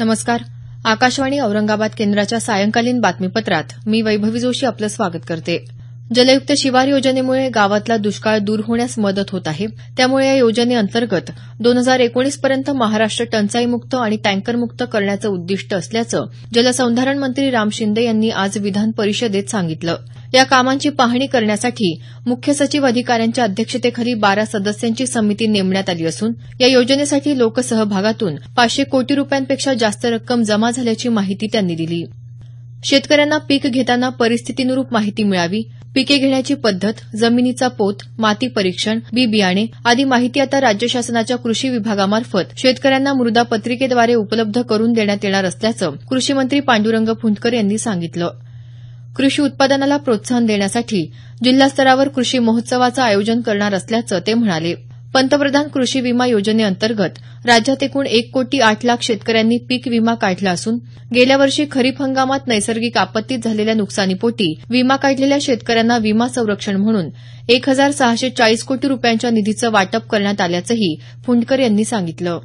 नमस्कार. आकाशवाणी औरंगाबाद केंद्राच्या सायंकालीन बातमीपत्रात मी वैभवी जोशी आपलं स्वागत करते. जलयुक्त शिवार योजनेमुळे गावातला दुष्काळ दूर होण्यास मदत होत आहे. त्यामुळे या योजनेअंतर्गत 2019 पर्यंत महाराष्ट्र टंचाईमुक्त आणि टँकरमुक्त करण्याचं उद्दिष्ट असल्याचं जलसंधारण मंत्री राम शिंदे यांनी आज विधान परिषदेत सांगितलं. या कामांची पाहणी करण्यासाठी मुख्य सचिव अधिकाऱ्यांच्या अध्यक्षतेखाली 12 सदस्यांची समिती नेमण्यात आली असून या योजनेसाठी लोकसहभागातून 500 कोटी रुपयांपेक्षा जास्त रक्कम जमा झाल्याची माहिती त्यांनी दिली. शेतकऱ्यांना पीक घेताना परिस्थितीनुरूप माहिती मिळावी, पिके घेण्याची पद्धत, जमिनीचा पोत, माती परीक्षण, बी बियाणे आदी माहिती आता राज्य शासनाच्या कृषी विभागामार्फत शेतकऱ्यांना मृदा पत्रिकेद्वारे उपलब्ध करून देण्यात येणार असल्याचं कृषी मंत्री पांडुरंग फुंडकर यांनी सांगितलं. कृषी उत्पादनाला प्रोत्साहन देण्यासाठी जिल्हास्तरावर कृषी महोत्सवाचं आयोजन करणार असल्याचं ते म्हणाले. पंतप्रधान कृषी विमा योजनेअंतर्गत राज्यात एकूण 1 कोटी 8 लाख शेतकऱ्यांनी पीक विमा काढला असून गेल्या वर्षी खरीप हंगामात नैसर्गिक आपत्तीत झालेल्या नुकसानीपोटी विमा काढलेल्या शेतकऱ्यांना विमा संरक्षण म्हणून 1,640 कोटी रुपयांच्या निधीचं वाटप करण्यात आल्याचंही फुंडकर यांनी सांगितलं.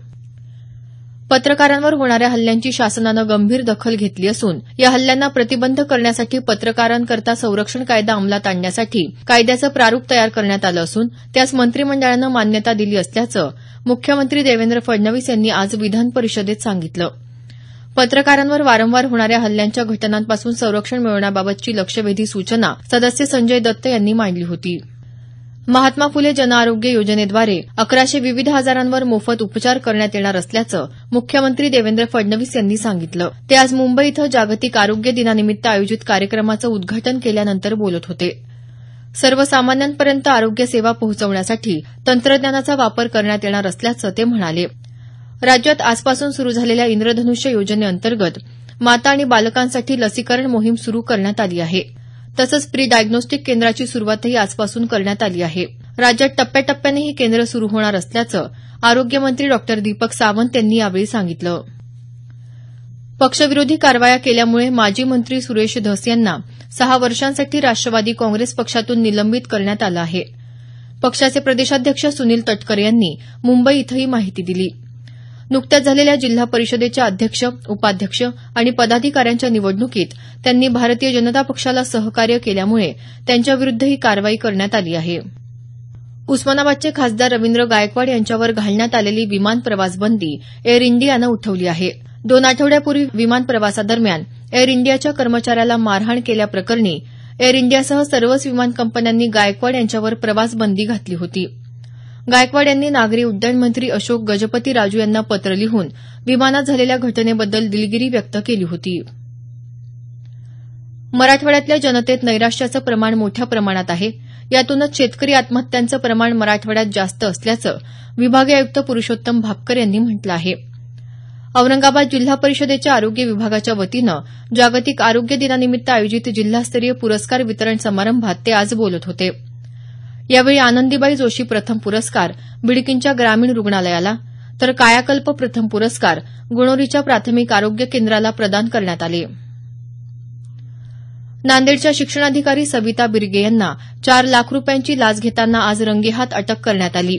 पत्रकारांवर होणाऱ्या हल्ल्यांची शासनानं गंभीर दखल घेतली असून या हल्ल्यांना प्रतिबंध करण्यासाठी पत्रकारांकरता संरक्षण कायदा अंमलात आणण्यासाठी कायद्याचं प्रारूप तयार करण्यात आलं असून त्यास मंत्रिमंडळानं मान्यता दिली असल्याचं मुख्यमंत्री देवेंद्र फडणवीस यांनी आज विधान परिषदेत सांगितलं. पत्रकारांवर वारंवार होणाऱ्या हल्ल्यांच्या घटनांपासून संरक्षण मिळवण्याबाबतची लक्षवेधी सूचना सदस्य संजय दत्त यांनी मांडली होती. महात्मा फुले जनआरोग्य योजनेद्वारे 1100 विविध आजारांवर मोफत उपचार करण्यात येणार असल्याचं मुख्यमंत्री देवेंद्र फडणवीस यांनी सांगितलं. ते आज मुंबई इथं जागतिक आरोग्य दिनानिमित्त आयोजित कार्यक्रमाचं उद्घाटन केल्यानंतर बोलत होते. सर्वसामान्यांपर्यंत आरोग्य सेवा पोहोचवण्यासाठी तंत्रज्ञानाचा वापर करण्यात येणार असल्याचं ते म्हणाले. राज्यात आजपासून सुरू झालेल्या इंद्रधनुष्य योजनेअंतर्गत माता आणि बालकांसाठी लसीकरण मोहीम सुरू करण्यात आली आहे. तसंच प्री डायग्नोस्टिक केंद्राची सुरुवातही आजपासून करण्यात आली आहे. राज्यात टप्प्याटप्प्याने ही केंद्र सुरू होणार असल्याचं आरोग्यमंत्री डॉ. दीपक सावंत यांनी यावेळी सांगितलं. पक्षविरोधी कारवाया केल्यामुळे माजी मंत्री सुरेश धस यांना 6 वर्षांसाठी राष्ट्रवादी काँग्रेस पक्षातून निलंबित करण्यात आलं आहे. पक्षाचे प्रदेशाध्यक्ष सुनील तटकरे यांनी मुंबई इथं ही माहिती दिली. नुकत्याच झालेल्या जिल्हा परिषदेच्या अध्यक्ष, उपाध्यक्ष आणि पदाधिकाऱ्यांच्या निवडणुकीत त्यांनी भारतीय जनता पक्षाला सहकार्य केल्यामुळे त्यांच्याविरुद्ध ही कारवाई करण्यात आली आहे. उस्मानाबादचे खासदार रवींद्र गायकवाड यांच्यावर घालण्यात आलेली विमान प्रवास बंदी एअर इंडियानं उठवली आहे. 2 आठवड्यापूर्वी विमान प्रवासादरम्यान एअर इंडियाच्या कर्मचाऱ्याला मारहाण केल्याप्रकरणी एअर इंडियासह सर्वच विमान कंपन्यांनी गायकवाड यांच्यावर प्रवास बंदी घातली होती. गायकवाड यांनी नागरी उड्डयन मंत्री अशोक गजपती राजू यांना पत्र लिहून विमानात झालेल्या घटनेबद्दल दिलगिरी व्यक्त केली होती. मराठवाड्यातल्या जनतेत नैराश्याचं प्रमाण मोठ्या प्रमाणात आहे. यातूनच शेतकरी आत्महत्यांचं प्रमाण मराठवाड्यात जास्त असल्याचं विभागीय आयुक्त पुरुषोत्तम भापकर यांनी म्हटलं आहे. औरंगाबाद जिल्हा परिषदेच्या आरोग्य विभागाच्या वतीनं जागतिक आरोग्य दिनानिमित्त आयोजित जिल्हास्तरीय पुरस्कार वितरण समारंभात ते आज बोलत होते. यावेळी आनंदीबाई जोशी प्रथम पुरस्कार बिडकींच्या ग्रामीण रुग्णालयाला तर कायाकल्प प्रथम पुरस्कार गुणोरीच्या प्राथमिक आरोग्य केंद्राला प्रदान करण्यात आले. नांदेडच्या शिक्षणाधिकारी सविता बिर्गे यांना 4 लाख रुपयांची लाच घेताना आज रंगेहात अटक करण्यात आली.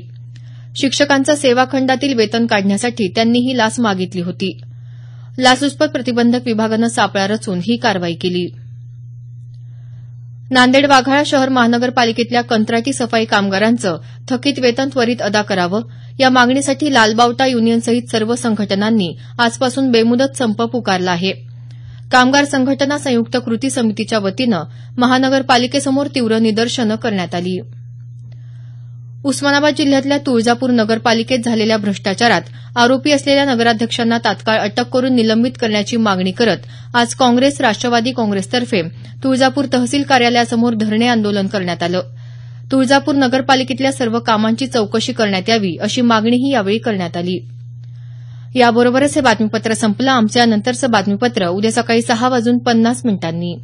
शिक्षकांचं सेवाखंडातील वेतन काढण्यासाठी त्यांनी ही लाच मागितली होती. लाचलुचपत प्रतिबंधक विभागानं सापळा रचून ही कारवाई केली. नांदेड वाघाळा शहर महानगरपालिकेतल्या कंत्राटी सफाई कामगारांचं थकीत वेतन त्वरित अदा करावं या मागणीसाठी लालबावटा युनियनसहित सर्व संघटनांनी आजपासून बेमुदत संप पुकारला आहे. कामगार संघटना संयुक्त कृती समितीच्या वतीनं महानगरपालिकेसमोर तीव्र निदर्शनं करण्यात आली. उस्मानाबाद जिल्ह्यातल्या तुळजापूर नगरपालिकेत झालेल्या भ्रष्टाचारात आरोपी असलेल्या नगराध्यक्षांना तात्काळ अटक करून निलंबित करण्याची मागणी करत आज काँग्रेस राष्ट्रवादी काँग्रेसतर्फे तुळजापूर तहसील कार्यालयासमोर धरणे आंदोलन करण्यात आलं. तुळजापूर नगरपालिकेतल्या सर्व कामांची चौकशी करण्यात यावी अशी मागणीही यावेळी करण्यात आली. याबरोबरच हे बातमीपत्र संपलं. आमचं यानंतरचं बातमीपत्र उद्या सकाळी 6:50 मिनिटांनी.